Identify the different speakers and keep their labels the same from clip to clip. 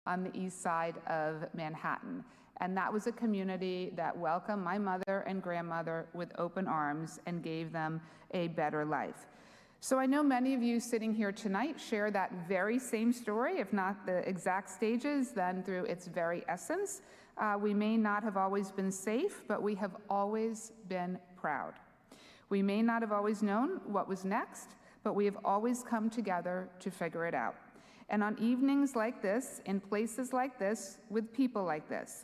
Speaker 1: on the east side of Manhattan. And that was a community that welcomed my mother and grandmother with open arms and gave them a better life. So I know many of you sitting here tonight share that very same story, if not the exact stages, then through its very essence. We may not have always been safe, but we have always been proud. We may not have always known what was next, but we have always come together to figure it out. And on evenings like this, in places like this, with people like this,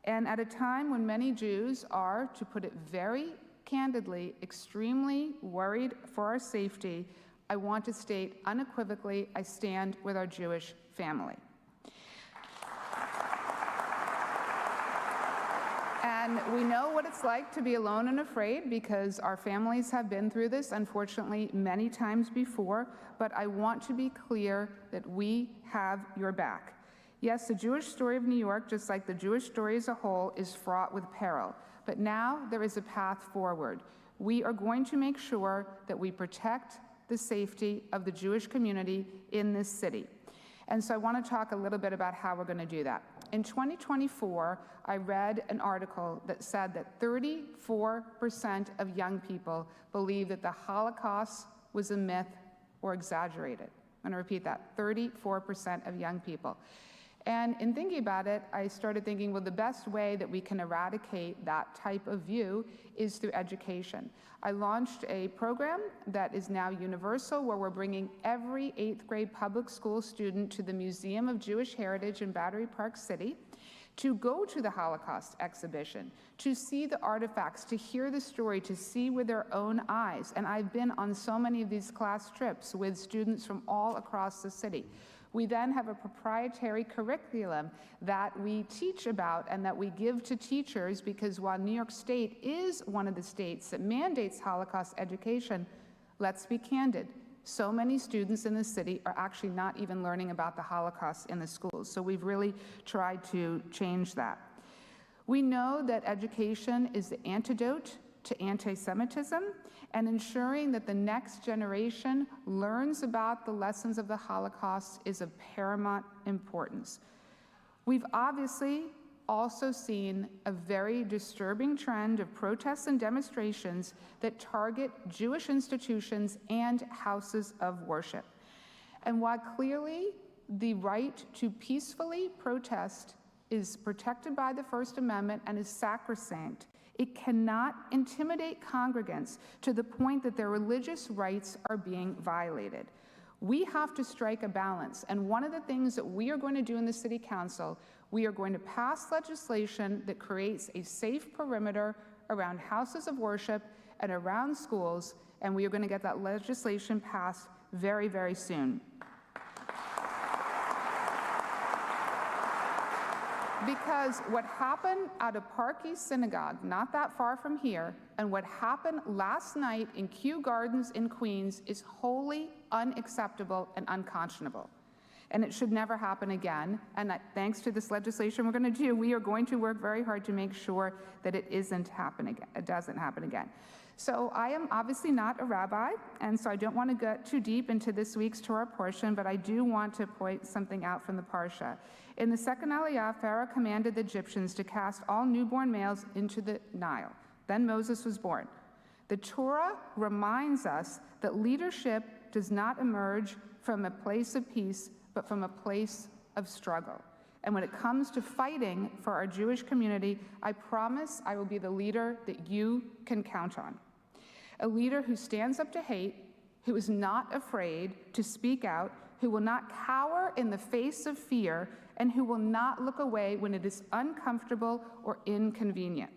Speaker 1: and at a time when many Jews are, to put it very candidly, extremely worried for our safety, I want to state unequivocally, I stand with our Jewish family. And we know what it's like to be alone and afraid because our families have been through this, unfortunately, many times before, but I want to be clear that we have your back. Yes, the Jewish story of New York, just like the Jewish story as a whole, is fraught with peril. But now there is a path forward. We are going to make sure that we protect the safety of the Jewish community in this city. And so I want to talk a little bit about how we're going to do that. In 2024, I read an article that said that 34% of young people believe that the Holocaust was a myth or exaggerated. I'm going to repeat that, 34% of young people. And in thinking about it, I started thinking, well, the best way that we can eradicate that type of view is through education. I launched a program that is now universal, where we're bringing every 8th grade public school student to the Museum of Jewish Heritage in Battery Park City to go to the Holocaust exhibition, to see the artifacts, to hear the story, to see with their own eyes. And I've been on so many of these class trips with students from all across the city. We then have a proprietary curriculum that we teach about and that we give to teachers, because while New York State is one of the states that mandates Holocaust education, let's be candid, so many students in the city are actually not even learning about the Holocaust in the schools. So we've really tried to change that. We know that education is the antidote to anti-Semitism, and ensuring that the next generation learns about the lessons of the Holocaust is of paramount importance. We've obviously also seen a very disturbing trend of protests and demonstrations that target Jewish institutions and houses of worship. And while clearly the right to peacefully protest is protected by the First Amendment and is sacrosanct, it cannot intimidate congregants to the point that their religious rights are being violated. We have to strike a balance, and one of the things that we are going to do in the City Council, we are going to pass legislation that creates a safe perimeter around houses of worship and around schools, and we are going to get that legislation passed very, very soon. Because what happened out of Park East Synagogue, not that far from here, and what happened last night in Kew Gardens in Queens is wholly unacceptable and unconscionable. And it should never happen again. And that, thanks to this legislation we're going to do, we are going to work very hard to make sure that it doesn't happen again. So I am obviously not a rabbi, and so I don't want to get too deep into this week's Torah portion, but I do want to point something out from the Parsha. In the second Aliyah, Pharaoh commanded the Egyptians to cast all newborn males into the Nile. Then Moses was born. The Torah reminds us that leadership does not emerge from a place of peace, but from a place of struggle. And when it comes to fighting for our Jewish community, I promise I will be the leader that you can count on. A leader who stands up to hate, who is not afraid to speak out, who will not cower in the face of fear, and who will not look away when it is uncomfortable or inconvenient.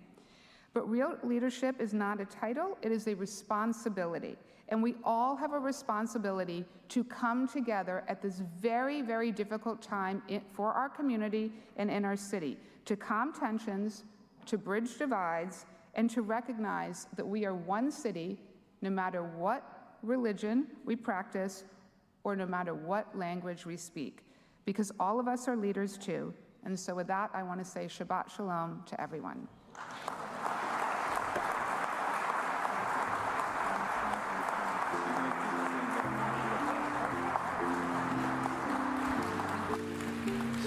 Speaker 1: But real leadership is not a title, it is a responsibility. And we all have a responsibility to come together at this very, very difficult time for our community and in our city, to calm tensions, to bridge divides, and to recognize that we are one city, no matter what religion we practice or no matter what language we speak, because all of us are leaders too. And so with that, I want to say Shabbat Shalom to everyone.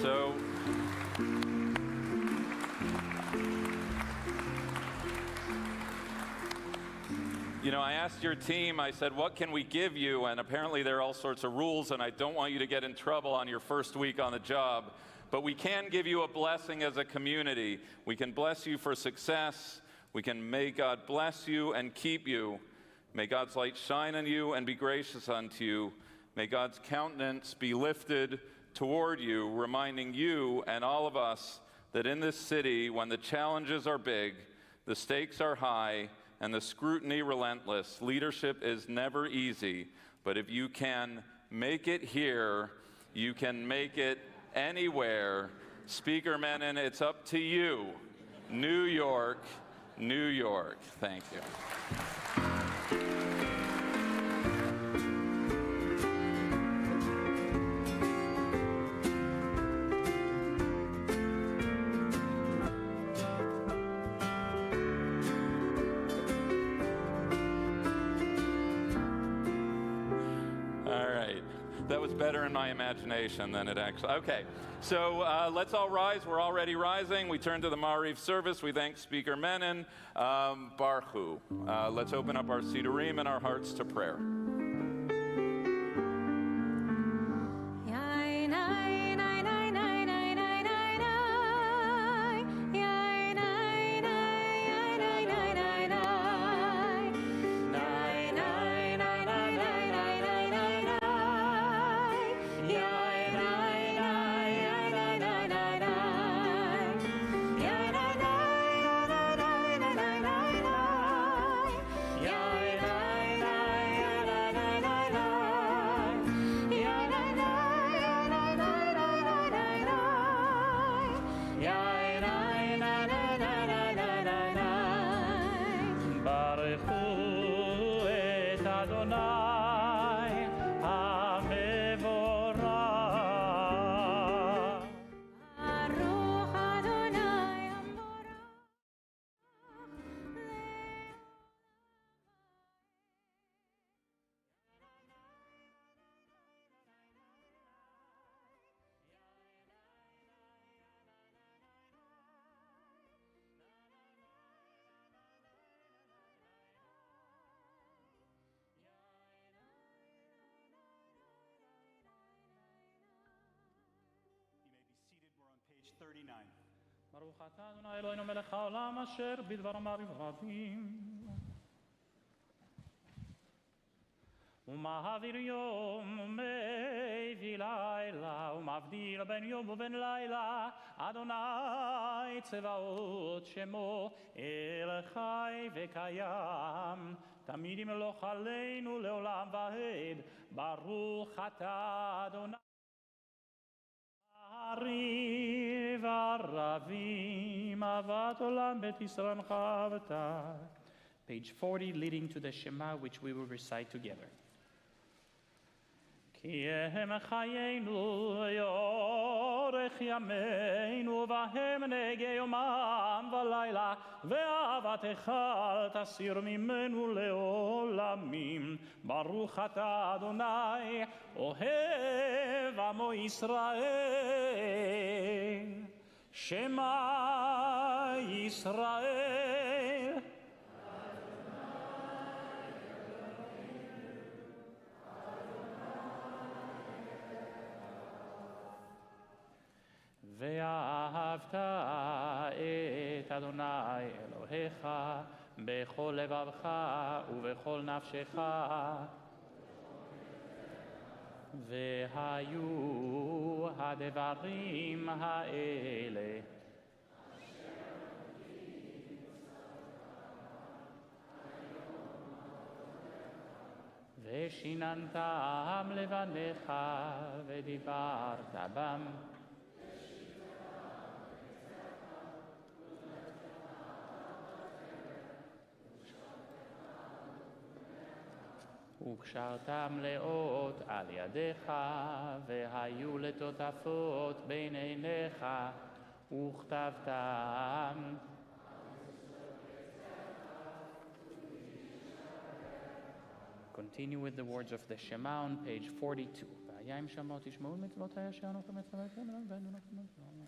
Speaker 2: So You know, I asked your team, I said, what can we give you? And apparently there are all sorts of rules, and I don't want you to get in trouble on your first week on the job. But we can give you a blessing as a community. We can bless you for success. We can may God bless you and keep you. May God's light shine on you and be gracious unto you. May God's countenance be lifted toward you, reminding you and all of us that in this city, when the challenges are big, the stakes are high, and the scrutiny relentless, leadership is never easy. But if you can make it here, you can make it anywhere. Speaker Menon, it's up to you. New York, New York. Thank you. That was better in my imagination than it actually. Okay, so let's all rise. We're already rising. We turn to the Ma'ariv service. We thank Speaker Menon. Baruch Hu. Let's open up our Sidurim and our hearts to prayer.
Speaker 3: Page 39. Baruch atah Adonai Eloheinu melech haolam asher bidvaro ma'ariv ravim. ומעביר יום ומביא לילה ומבדיל בין יום ובין לילה אדוני צבאות שמו אל חי וקיים תמיד ימלוך עלינו לעולם ועד ברוך אתה אדוני מעריב ערבים אהבת עולם בית ישראל חבטה. Page 40, leading to the Shema, which we will recite together. כי הם חיינו ויורך ימינו והם נגע יומם ולילה ואהבתך אל תסיר ממנו לעולמים ברוך אתה אדוני אוהב עמו ישראל שמע ישראל ואהבת את אדוני אלוהיך בכל לבבך ובכל נפשך והיו הדברים האלה ושיננתם לבניך ודיברת בם וקשרתם לאות על ידיך, והיו לטוטפות בין עיניך, וכתבתם. Continue with the words of the Shema on page 42. והיה אם שמעו תשמעו מצוותיי אשר אנוכי מצוותיכם ואנו נפלנו.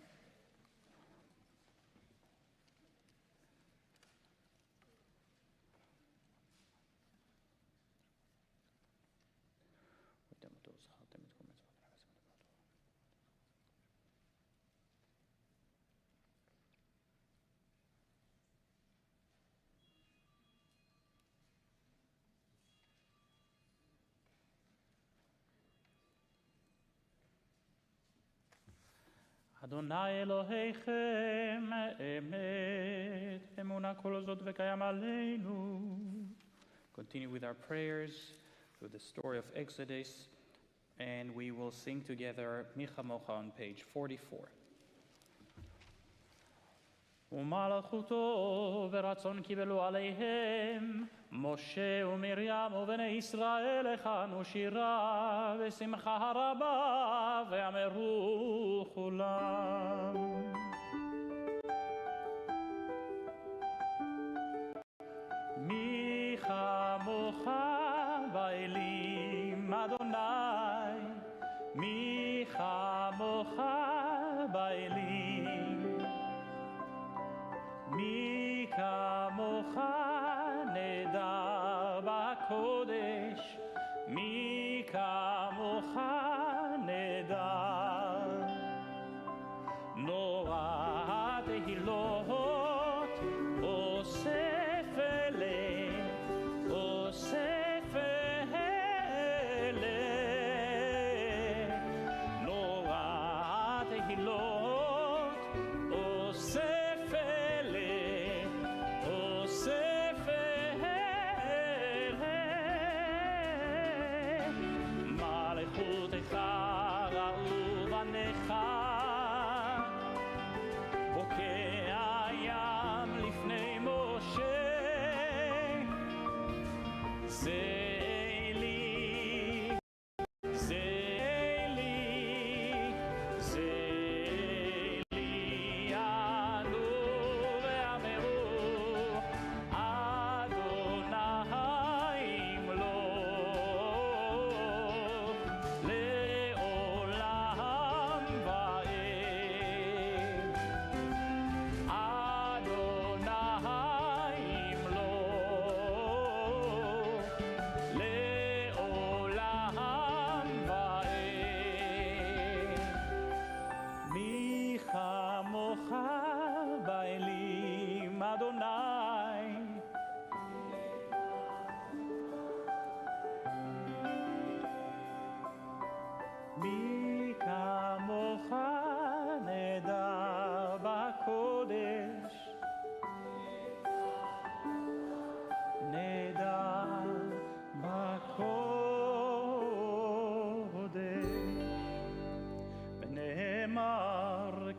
Speaker 3: Adonai Elohechem emet, emuna kol zot v'kayam aleinu. Continue with our prayers through the story of Exodus, and we will sing together Micha Mocha on page 44. ומלכותו ורצון קיבלו עליהם משה ומרים ובני ישראל הכנו שירה ושמחה רבה ואמרו כולם מי כמוך באלים אדוני מי כמוך באלים מי כמוך נדע בקודש, מי כמוך נדע. נורא תהילות, אוסף אלה, אוסף אלה. נורא תהילות, אוסף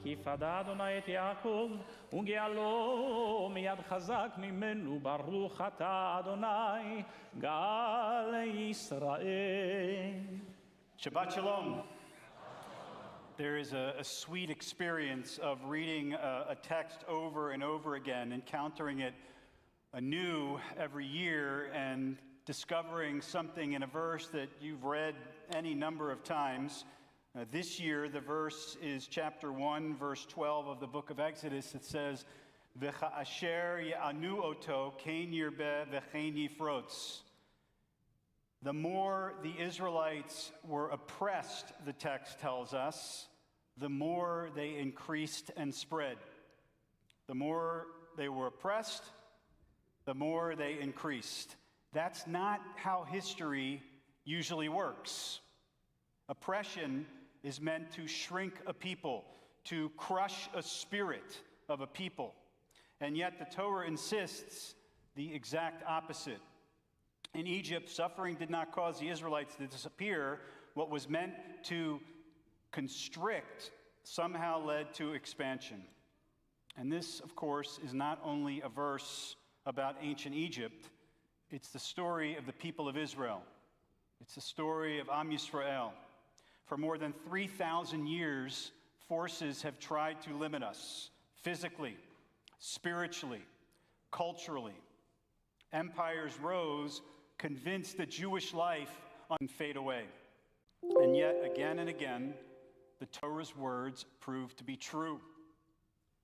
Speaker 3: כי פדה אדוני את יעקב וגאלו מיד חזק ממנו ברוך אתה אדוני גאל ישראל.
Speaker 4: Shabbat Shalom. There is a sweet experience of reading a text over and over again, encountering it anew every year and discovering something in a verse that you've read any number of times. This year, the verse is chapter 1, verse 12 of the book of Exodus. It says, V'cha'asher ya'anu oto, kein yirbeh v'chein yifrotz. The more the Israelites were oppressed, the text tells us, the more they increased and spread. The more they were oppressed, the more they increased. That's not how history usually works. Oppression is meant to shrink a people, to crush a spirit of a people. And yet the Torah insists the exact opposite. In Egypt, suffering did not cause the Israelites to disappear. What was meant to constrict somehow led to expansion. And this, of course, is not only a verse about ancient Egypt, it's the story of the people of Israel. It's the story of Am Yisrael. For more than 3,000 years, forces have tried to limit us physically, spiritually, culturally. Empires rose, convinced that Jewish life would fade away. And yet, again and again, the Torah's words proved to be true.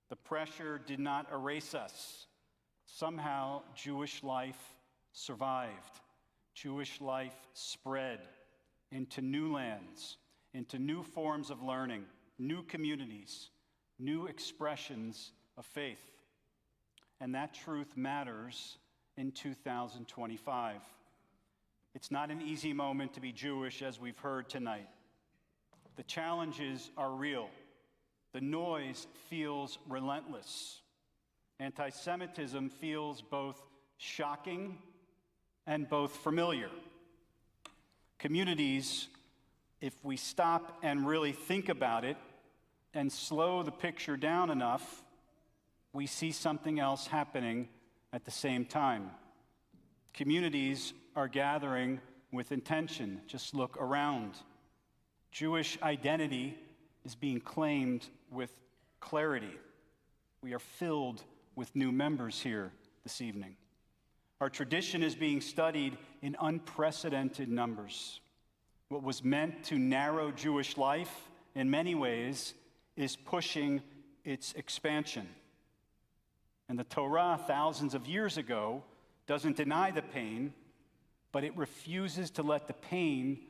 Speaker 4: The pressure did not erase us. Somehow, Jewish life survived. Jewish life spread. into new lands, into new forms of learning, new communities, new expressions of faith. And that truth matters in 2025. It's not an easy moment to be Jewish, as we've heard tonight. The challenges are real. The noise feels relentless. Anti-Semitism feels both shocking and both familiar. Communities, if we stop and really think about it and slow the picture down enough, we see something else happening at the same time. Communities are gathering with intention. Just look around. Jewish identity is being claimed with clarity. We are filled with new members here this evening. Our tradition is being studied in unprecedented numbers. What was meant to narrow Jewish life, in many ways, is pushing its expansion. And the Torah, thousands of years ago, doesn't deny the pain, but it refuses to let the pain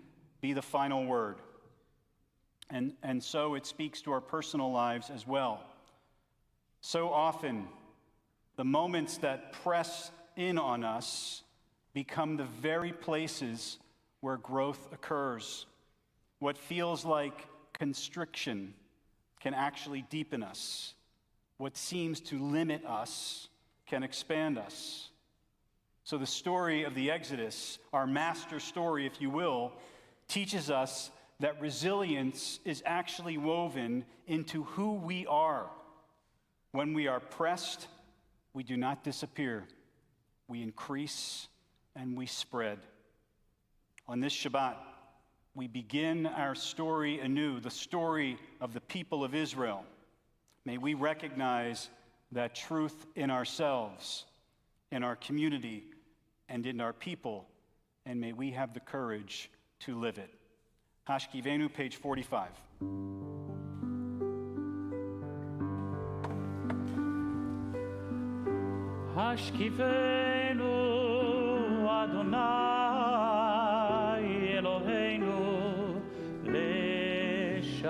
Speaker 4: be the final word. And so it speaks to our personal lives as well. So often, the moments that press in on us become the very places where growth occurs. What feels like constriction can actually deepen us. What seems to limit us can expand us. So the story of the Exodus, our master story, if you will, teaches us that resilience is actually woven into who we are. When we are pressed, we do not disappear. We increase and we spread. On this Shabbat, we begin our story anew, the story of the people of Israel. May we recognize that truth in ourselves, in our community, and in our people, and may we have the courage to live it. Hashkivenu, page 45.
Speaker 3: Hashkivenu Adonai Eloheinu leShalom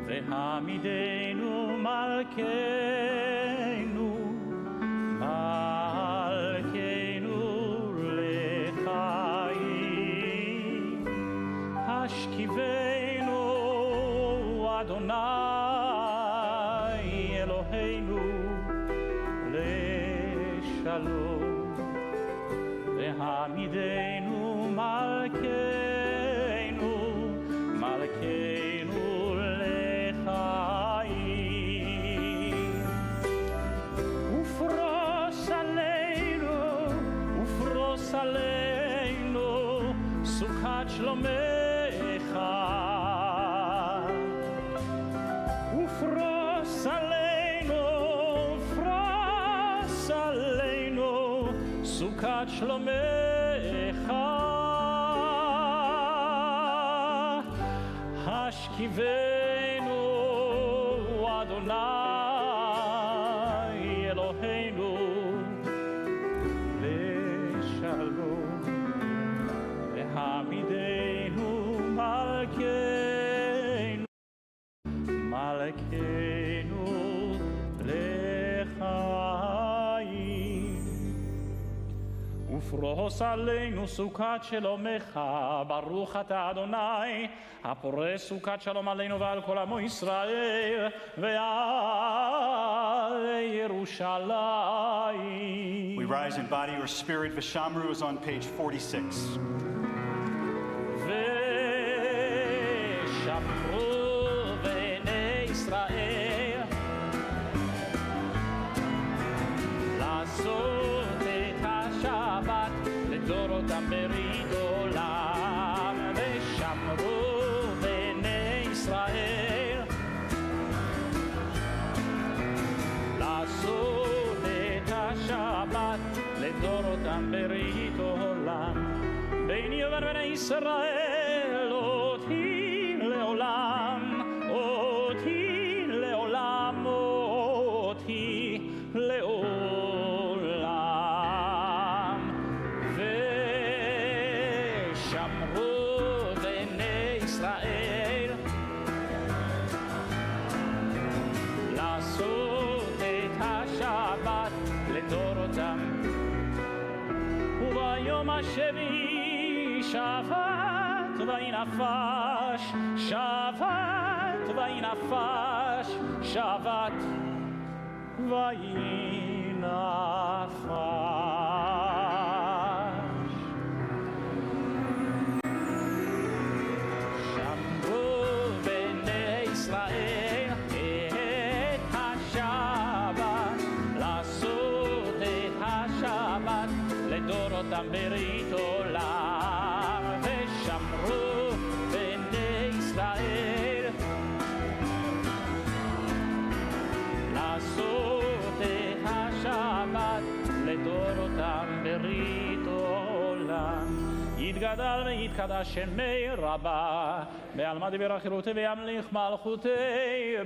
Speaker 3: vehamidenu malkeinu lechaim Hashkivenu Adonai Eloheinu leShalom vehamidenu malkeinu lechaim ufros aleinu sukat shlomecha ufros aleinu sukat shlomecha hashkivenu Adonai Eloheinu leShalom vehamidenu malkeinu lechaim ופרוס עלינו סוכת שלומך, ברוך אתה אדוני, הפורס סוכת שלום עלינו ועל כל עמו ישראל, ועל ירושלים.
Speaker 4: We rise in body or spirit. Vishamru is on page 46.
Speaker 3: ושמרו בני ישראל, לעשות את השבת לדורותם ברית עולם. ושמרו בני ישראל, לעשות את השבת לדורותם ברית עולם. ביני ובין בני ישראל אותי לעולם, אותי לעולם, אותי לעולם. שמרו בני ישראל לעשות את השבת לדורותם וביום השביעי שבת וינפש שבת וינפש שבת וינפש שמרו בני ישראל את השבת לעשות את השבת לדורותם ברית עולם ושמרו בני ישראל לעשות את השבת לדורותם ברית עולם יתגדל ויתקדש שמי רבה בעלמא דבר החירותי וימליך מלכותי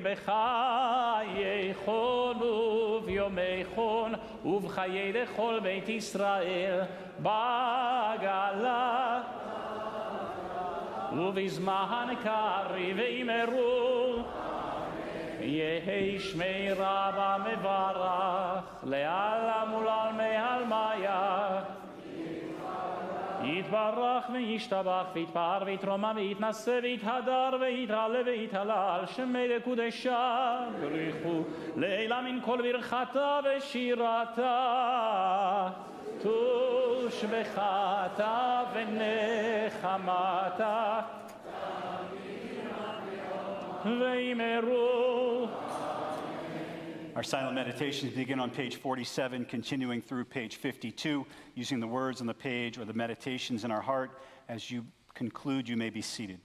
Speaker 3: בחיי חון וביומי חון ובחיי לכל בית ישראל בגלה ובזמן קריב וימרו יהי שמי רבה מברך לעלם ולעלמי עלמיה יתברך וישתבח ויתפאר ויתרומם ויתנשא ויתהדר ויתעלה ויתהלל שמי לקודשה בריחו לעילה מן כל ברכתה ושירתה תושבחתה ונחמתה וימרו.
Speaker 4: Our silent meditations begin on page 47, continuing through page 52, using the words on the page or the meditations in our heart. As you conclude, you may be seated.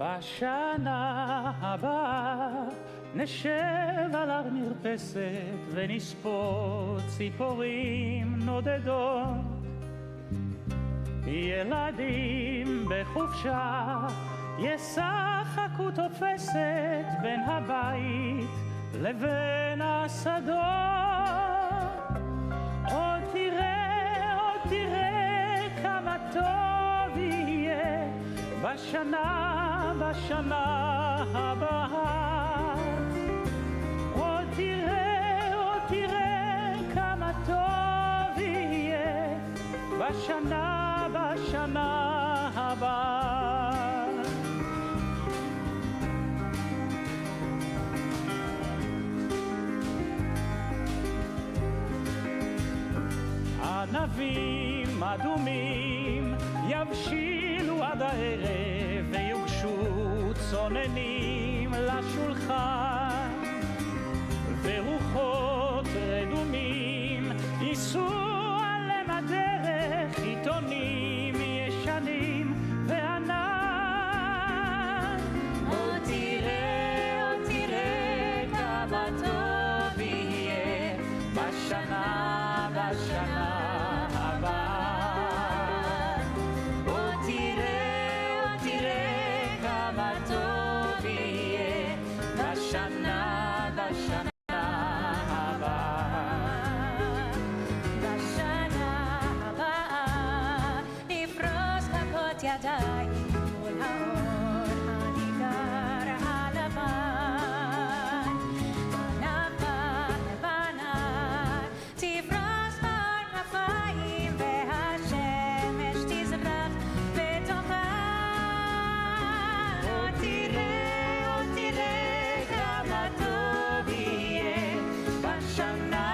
Speaker 3: בשנה הבאה נשב על הר מרפסת ונספות ציפורים נודדות. ילדים בחופשה ישחקו תופסת בין הבית לבין השדות. עוד תראה כמה טוב יהיה בשנה הבאה. עוד תראה כמה טוב יהיה בשנה הבאה. ענבים אדומים יבשילו עד הערב ויוגשו צוננים לשולחן ורוחות רדומים ייסעו עליהם הדרך עיתונים ישנים וענן תראה כמה טוב יהיה בשנה הבאה תראה כמה טוב יהיה בשנה הבאה נפרוס כפות ידיים מול האור הניגר הלבן לבנה תפרוס בר כפיים והשמש תזרח בתוכה תראה כמה טוב יהיה בשנה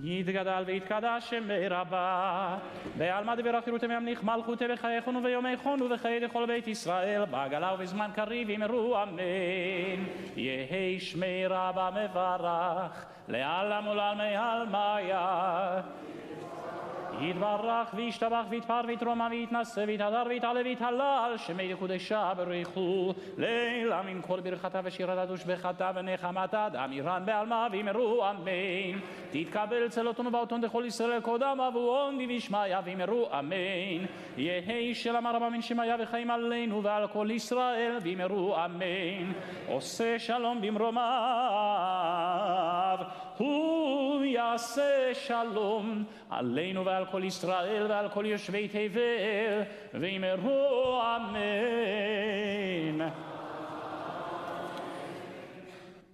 Speaker 3: יתגדל ויתקדש שם רבה בעלמא דבר חירותם ימליך מלכותי בחייכון וביומייכון ובחיי לכל בית ישראל בעגלה ובזמן קריב אמרו אמן יהי שמי רבה מברך לעלם ולעלמי עלמיה יתברך וישתבח ויתפאר ויתרומם ויתנשא ויתהדר ויתעלה ויתהלל שמי לקודשה ברכו לילה מן כל ברכתה ושירתה ושבחתה ונחמתה דאמירן בעלמא ואמרו אמן תתקבל צלותון ובאותון דכל ישראל קודם אבואון דבשמיא ואמרו אמן יהי שלמה רבה מן שמיא וחיים עלינו ועל כל ישראל ואמרו אמן עושה שלום במרומיו הוא יעשה שלום עלינו ועל כל ישראל ועל כל יושבי תבל ואמרו אמן.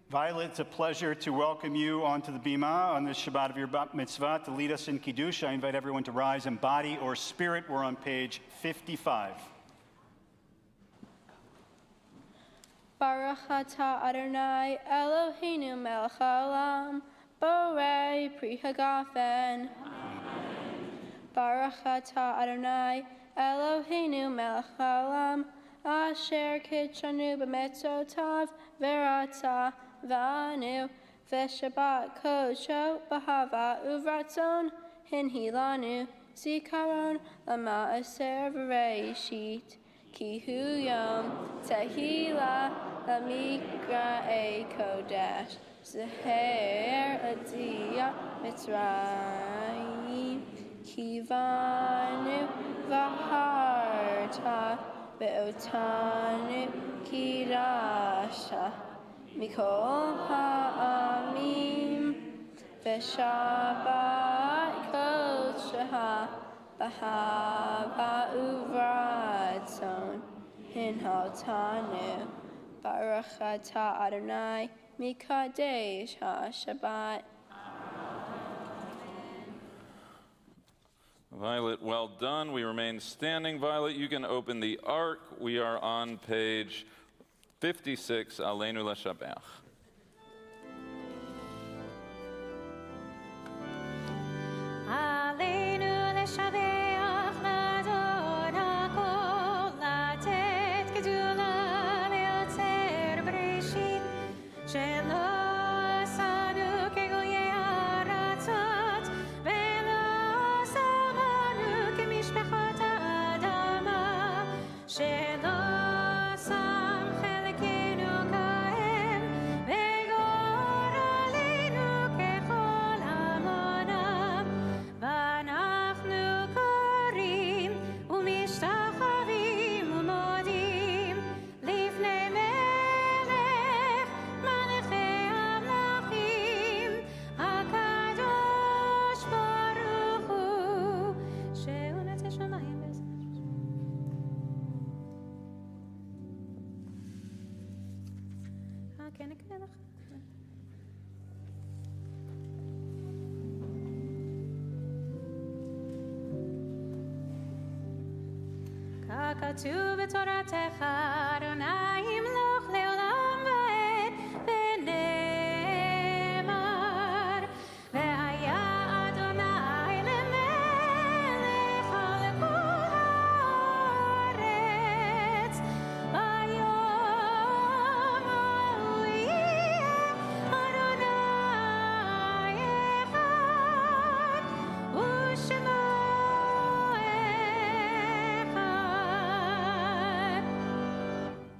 Speaker 4: Violet, it's a pleasure to welcome you onto the bima on this Shabbat of your bat mitzvah to lead us in Kiddush. I invite everyone to rise in body or spirit. We're on page 55.
Speaker 5: Baruch atah Adonai Eloheinu melech haolam borei pri hagafen. Baruch atah Adonai Eloheinu melech haolam asher kitshanu b'mitzvotav v'ratza v'anu v'shabbat kodsho b'hava uvratzon hinhilanu zikaron lama'aser v'reishit ki hu yom tehila lamikra kodesh zeher adiyah mitzrayim kivanu v'harta ve'otanu kirasha mikol ha'amim ve'shabbat kodsha b'hava uvratzon hinhaltanu baruch atah Adonai mikadesh ha'shabbat.
Speaker 2: Violet, well done. We remain standing. Violet, you can open the ark. We are on page 56, Aleinu Leshabach.
Speaker 6: Aleinu Leshabach Ladon HaKol Latet Gedula Leotzer Breshit Shelo Asanu Kegoye Aratzot Velo Samanu Kemishpechot Adama Shelo Sam Chelekenu Kahem Vegor Aleinu Kechol Amonam Vanach ככתוב בתורתך, אדוני ימלוך לעולם ועד, ונאמר, והיה אדוני למלך על כל הארץ, ביום ההוא יהיה אדוני אחד, ושמו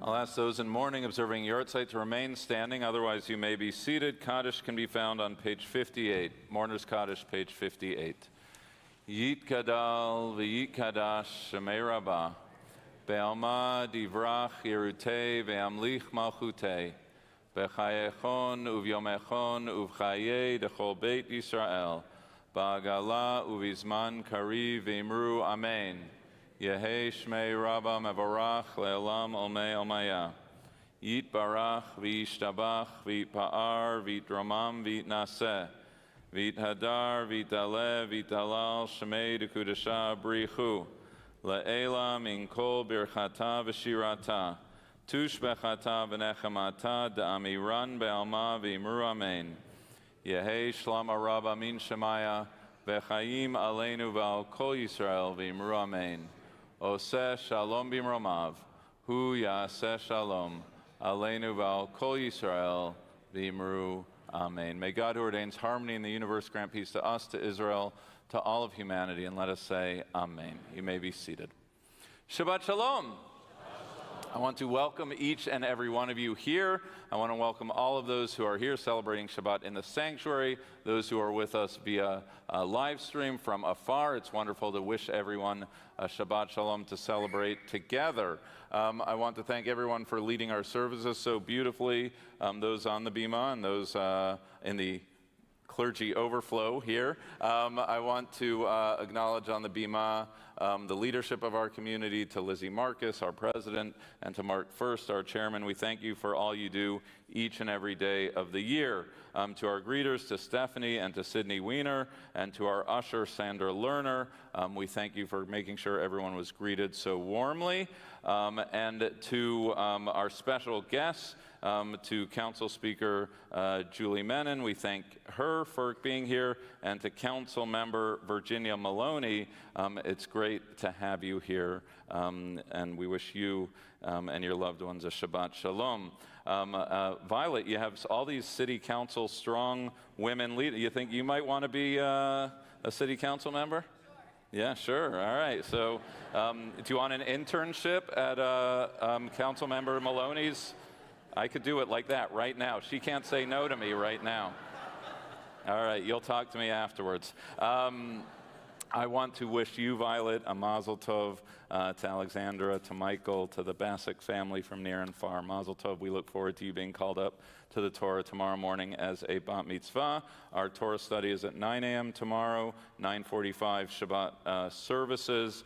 Speaker 2: I'll ask those in mourning observing Yortzeit to remain standing, otherwise you may be seated. Kaddish can be found on page 58, Mourner's Kaddish, page 58. Yit Kadal v'yit Kadash Shemei Rabbah, Be'alma divrach Yerutei ve'amlich malchutei, B'chayechon uv'yomechon uv'chayei dechol Beit Yisrael, Ba'agala uv'izman kariv v'imru Amen. Yehei Shmei Rabbah Mevorach Le'olam Olmei Olmaya. Yit Barach V'yishtabach V'yitpa'ar V'yitramam V'yitnaseh. V'yithadar V'yitale V'yitalal Shmei Dekudasha Brichu. Le'ela Min Kol Birchata V'shirata. Tush Bechata V'nechemata Da'amiran Be'alma V'imru Amen. Yehei Shlama Rabbah Min Shemaya V'chaim Aleinu V'al Kol Yisrael V'imru Amen. Oseh Shalom Bimromav, Hu Yaseh Shalom, Aleinu Val Kol Yisrael, V'imru Amen. May God, who ordains harmony in the universe, grant peace to us, to Israel, to all of humanity, and let us say Amen. You may be seated. Shabbat Shalom. I want to welcome each and every one of you here. I want to welcome all of those who are here celebrating Shabbat in the sanctuary, those who are with us via live stream from afar. It's wonderful to wish everyone a Shabbat Shalom to celebrate together. I want to thank everyone for leading our services so beautifully, those on the Bima and those in the clergy overflow here. I want to acknowledge on the Bima the leadership of our community, to Lizzie Marcus, our president, and to Mark First, our chairman. We thank you for all you do each and every day of the year. To our greeters, to Stephanie and to Sydney Weiner, and to our usher, Sandra Lerner, we thank you for making sure everyone was greeted so warmly. And to our special guests, to Council Speaker Julie Menon, we thank her for being here, and to Council Member Virginia Maloney, it's great to have you here, and we wish you and your loved ones a Shabbat Shalom. Violet, you have all these city council strong women leaders. You think you might want to be a city council member? Sure. Yeah, sure. All right. So do you want an internship at Council Member Maloney's? I could do it like that right now. She can't say no to me right now. All right, you'll talk to me afterwards. I want to wish you, Violet, a mazel tov, to Alexandra, to Michael, to the Bassick family from near and far. Mazel tov. We look forward to you being called up to the Torah tomorrow morning as a bat mitzvah. Our Torah study is at 9 a.m. tomorrow, 9:45 Shabbat services.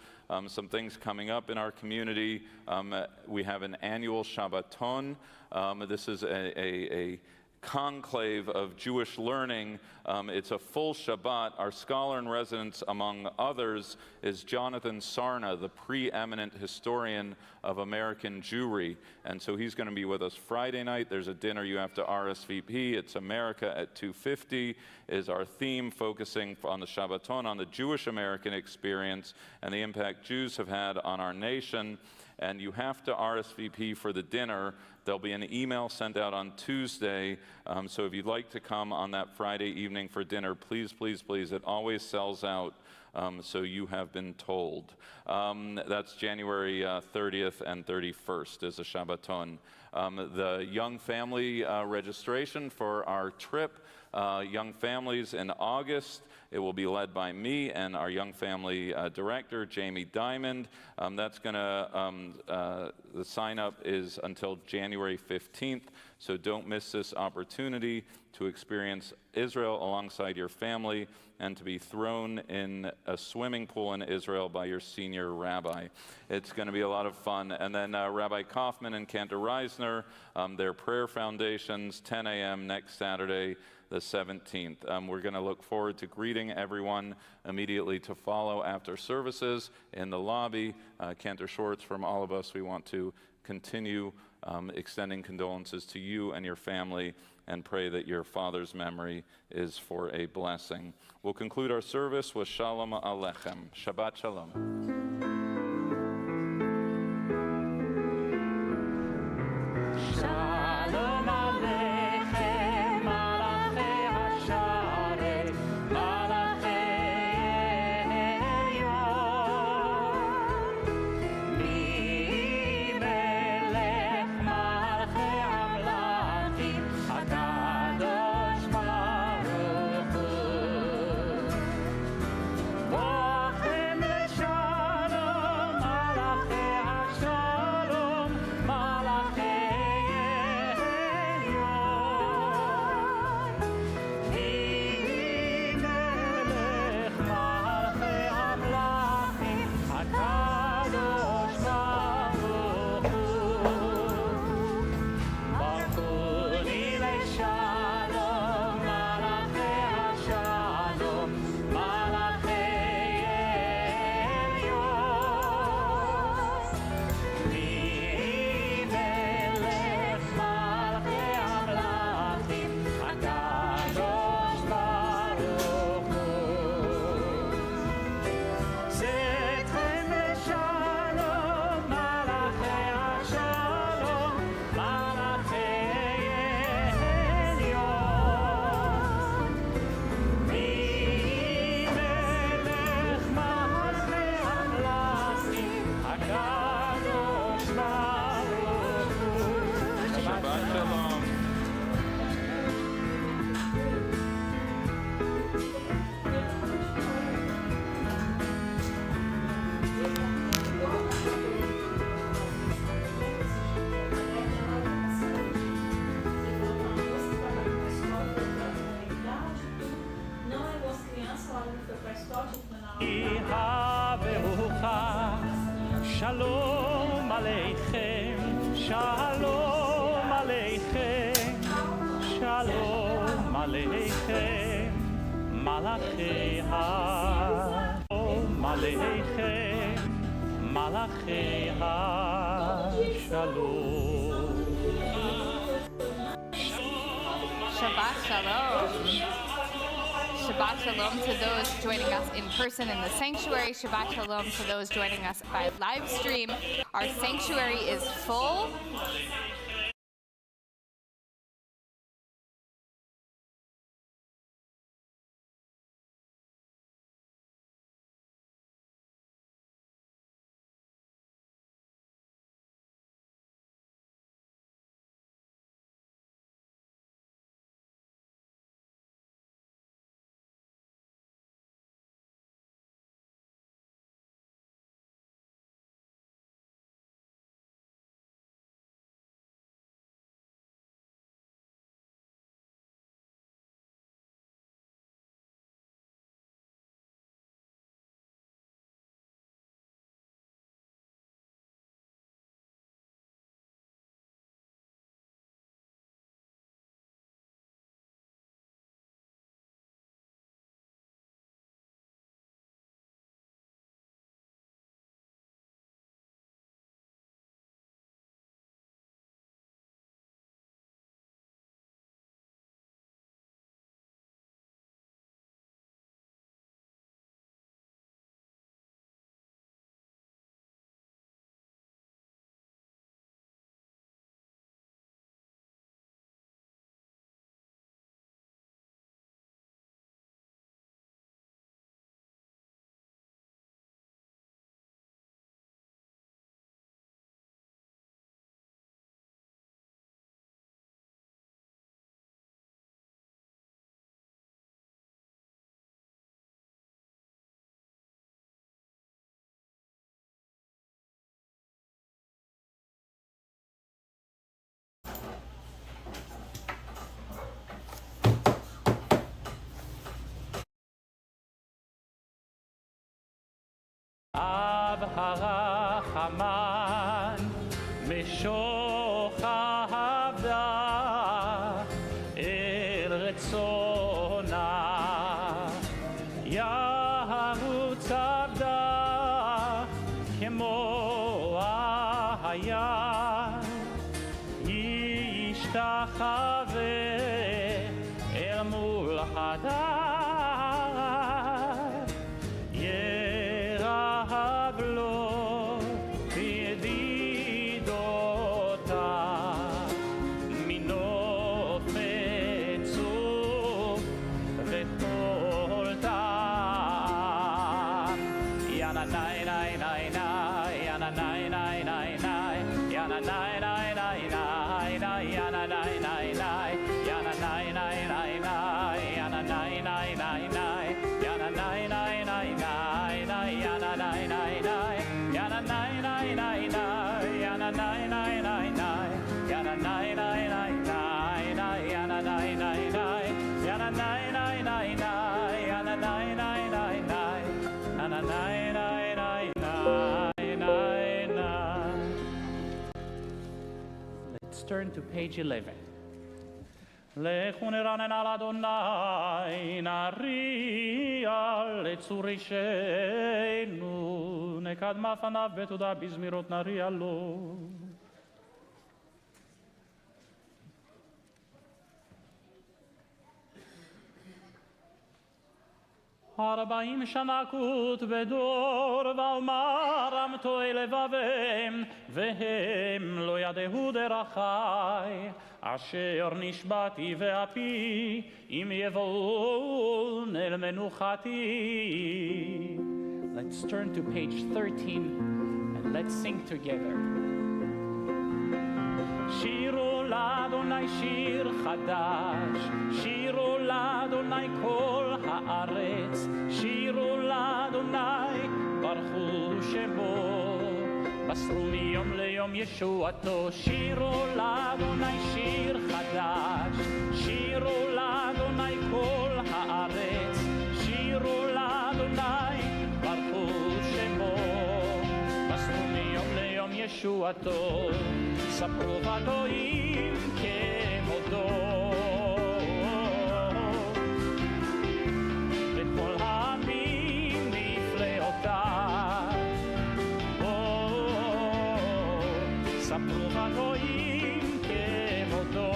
Speaker 2: Some things coming up in our community. We have an annual Shabbaton. This is a conclave of Jewish learning. It's a full Shabbat. Our scholar in residence, among others, is Jonathan Sarna, the preeminent historian of American Jewry. And so he's going to be with us Friday night. There's a dinner you have to RSVP. It's America at 2:50 is our theme, focusing on the Shabbaton, on the Jewish American experience and the impact Jews have had on our nation. And you have to RSVP for the dinner. There'll be an email sent out on Tuesday. So if you'd like to come on that Friday evening for dinner, please, please, please. It always sells out, so you have been told. That's January 30th and 31st is a Shabbaton. The young family registration for our trip, young families in August, It will be led by me and our young family director, Jamie Diamond. The sign up is until January 15th, so don't miss this opportunity to experience Israel alongside your family and to be thrown in a swimming pool in Israel by your senior rabbi. It's going to be a lot of fun. And then Rabbi Kaufman and Cantor Reisner, their prayer foundations, 10 a.m. next Saturday, the 17th. We're going to look forward to greeting everyone immediately to follow after services in the lobby. Cantor Schwartz, from all of us, we want to continue extending condolences to you and your family and pray that your father's memory is for a blessing. We'll conclude our service with Shalom Aleichem. Shabbat Shalom.
Speaker 3: Shalom Aleichem, Malachei Hasharei, Malachei Elyon. Mi melech Malachei Amlachim, HaKadosh Baruch Hu. Bochem leshalom, Malachei Hashalom, Malachei Elyon. Mi melech Malachei Amlachim, HaKadosh Baruch Hu. Baruchuni leshalom, Malachei Hashalom, Malachei Elyon. Mi melech Malachei Amlachim, HaKadosh Baruch Hu. Zetchem leshalom, Malachei Hashalom, Malachei Elyon. Mi melech Malachei Amlachim, HaKadosh Baruch Hu.
Speaker 2: Shabbat Shalom.
Speaker 3: Shalom Aleichem, Shalom Aleichem, Shalom Aleichem, Malachei Shalom Aleichem, Malachei Shalom.
Speaker 7: Shabbat Shalom. Shabbat Shalom to those joining us in person in the sanctuary. Shabbat Shalom to those joining us by live stream. Our sanctuary is full.
Speaker 3: אב הרחמן, משוך עבדה אל רצונה, ירוץ עבדה כמו היד, ישתחווה אל מול הדת, ירהב לו בידידותיו, מנוף עצוב וכל טעם. יאנה ניי ניי ניי ניי, יאנה ניי ניי ניי ניי, יאנה ניי ניי ניי ניי, יאנה ניי ניי ניי, יאנה ניי ניי ניי ניי, יאנה ניי ניי ניי ניי, יאנה ניי ניי ניי ניי, יאנה ניי ניי ניי, יאנה ניי ניי ניי ניי, יאנה ניי ניי ניי ניי, יאנה ניי ניי ניי ניי, יאנה ניי ניי ניי, יאנה ניי ניי ניי ניי, יאנה ניי ניי ניי ניי, יאנה ניי ניי ניי ניי ניי. Let's turn to page 11. לכו נרנן על אדוני, נריע לצור אישנו, נקדמה פניו בתודה בזמירות נריע לו. 40 שנה כות בדור, ואומרם טועה לבבם, והם לא ידעו דרכי, אשר נשבעתי ואפי, אם יבואו אל מנוחתי. Let's turn to page 13 and let's sing together. שירו לאדוני שיר חדש, שירו לאדוני כל הארץ, שירו לאדוני ברכו שמו, בסרו מיום ליום ישועתו. שירו לאדוני שיר חדש, שירו לאדוני כל הארץ, שירו לאדוני ברכו שמו, בסרו מיום ליום ישועתו. ספרו בגויים כמותו, וכל העמים נפלאותיו. ספרו בגויים כמותו,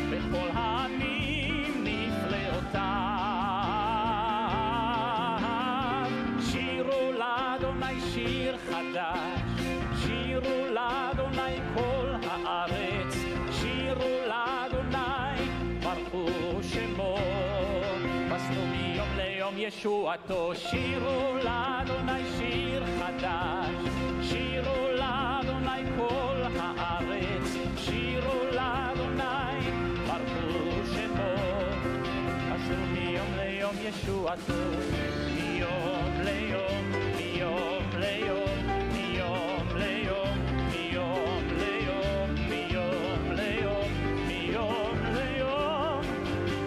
Speaker 3: וכל העמים נפלאותיו. שירו לאדוני שיר חדש, שירו לאדוני כל הארץ, שירו לאדוני ברכו שמו, בסרו מיום ליום ישועתו. שירו לאדוני שיר חדש, שירו לאדוני כל הארץ, שירו לאדוני ברכו שמו, בסרו מיום ליום ישועתו. מיום ליום, מיום ליום, מיום ליום, מיום ליום, מיום ליום, מיום ליום,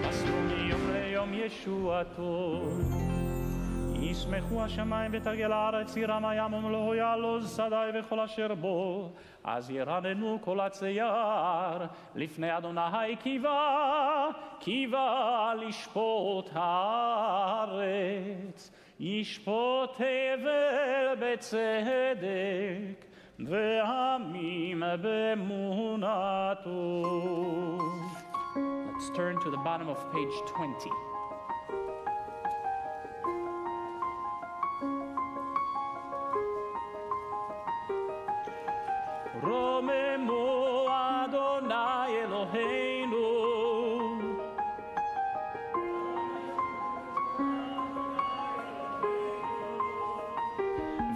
Speaker 3: בסרו מיום ליום ישועתו. ישמחו השמיים ותגל הארץ, ירם הים ומלואו יעלוז שדי וכל אשר בו, אז ירננו כל עצי יער לפני אדוני, קיווה לשפוט הארץ, ישפוט הבל בצדק ועמים באמונתו. Let's turn to the bottom of page 20. רוממו אדוני אלוהינו,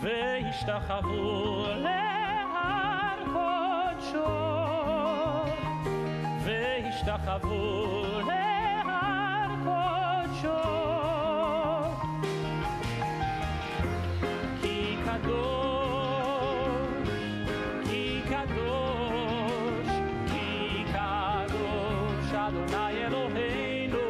Speaker 3: והשתחוו להר קודשו, והשתחוו להר קודשו, כי קדוש, כי קדוש, כי קדוש אדוני אלוהינו,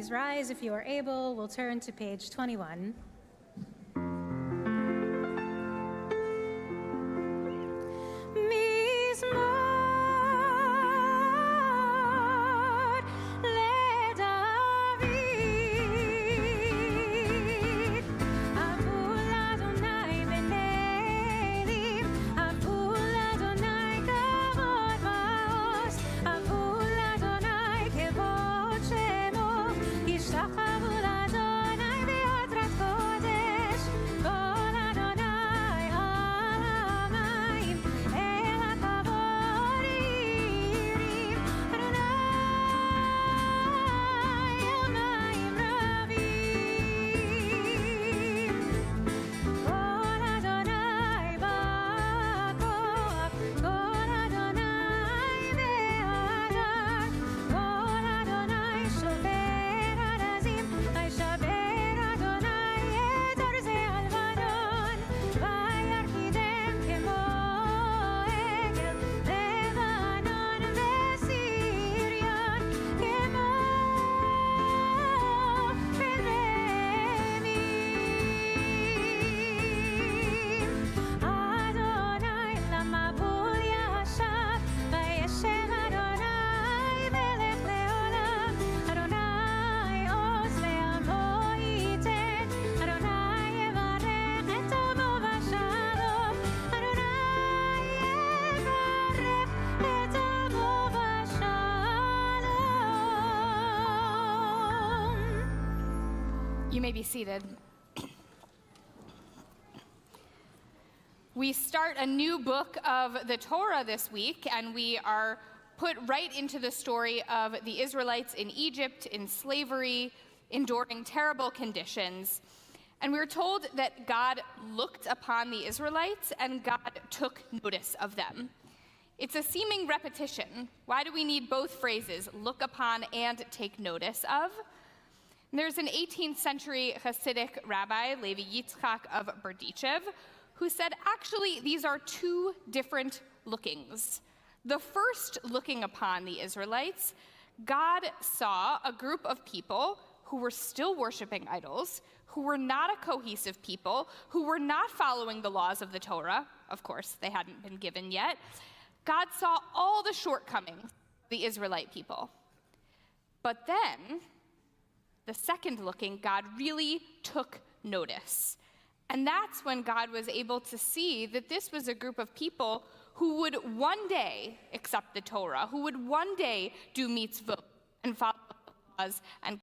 Speaker 8: please rise if you are able. We'll turn to page 21.
Speaker 7: You may be seated. We start a new book of the Torah this week, and we are put right into the story of the Israelites in Egypt, in slavery, enduring terrible conditions. And we're told that God looked upon the Israelites and God took notice of them. It's a seeming repetition. Why do we need both phrases, look upon and take notice of? There's an 18th century Hasidic rabbi, Levi Yitzchak of Berdichev, who said, actually, these are two different lookings. The first looking upon the Israelites, God saw a group of people who were still worshiping idols, who were not a cohesive people, who were not following the laws of the Torah. Of course, they hadn't been given yet. God saw all the shortcomings of the Israelite people. But then, the second looking, God really took notice. And that's when God was able to see that this was a group of people who would one day accept the Torah, who would one day do mitzvot and follow the laws and